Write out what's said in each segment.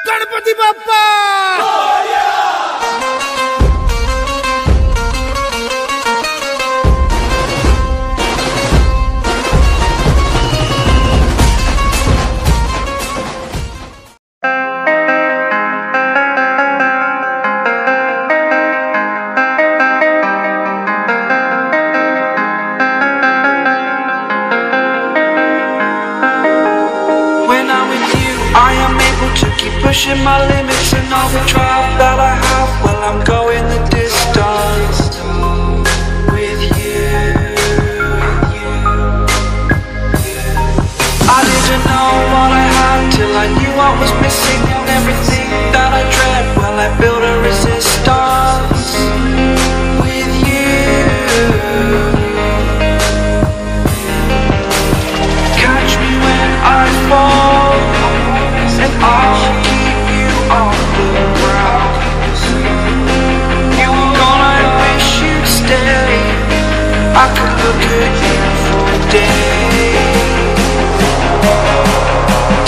Ganpati Bappa pushing my limits and all the drive that I have. Well, I'm going the distance with you. I didn't know what I had till I knew what was missing, and everything that I dread, well, I built a resistance with you. Catch me when I fall, and I'll keep you on the ground. You were gone, I wish you'd stay. I could look at you for days.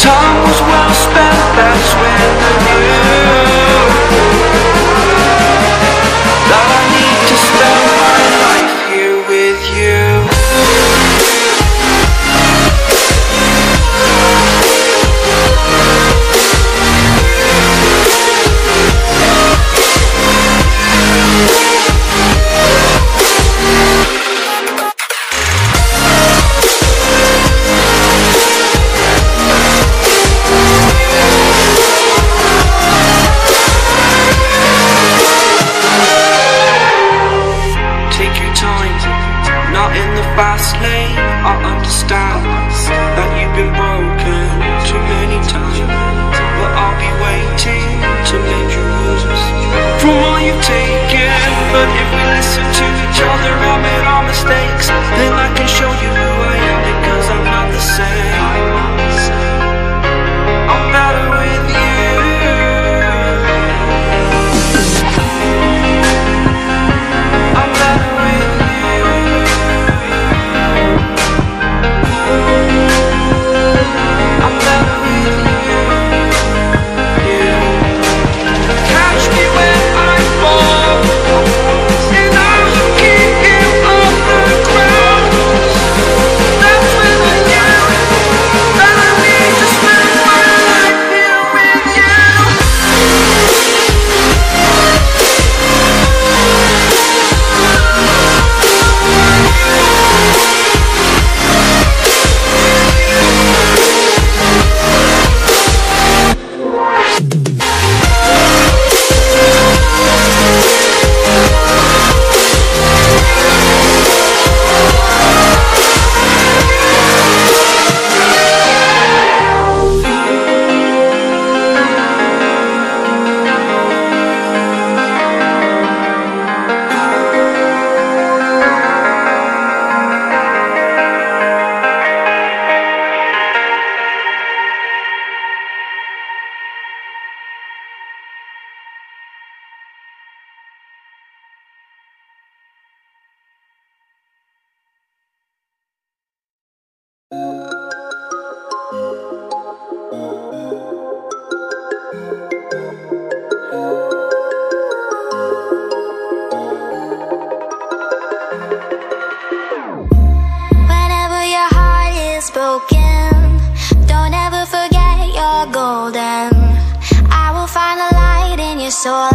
Time was well spent, that's when I knew that I need to spend my life here with you. Fast lane, I understand that you've been broken too many times, but I'll be waiting to make you lose from all you've taken. But if we listen to each other, admit our mistakes, then I can show you who I am, because I'm not the same. I'm better with you. I'm better with you. Whenever your heart is broken, don't ever forget you're golden. I will find the light in your soul.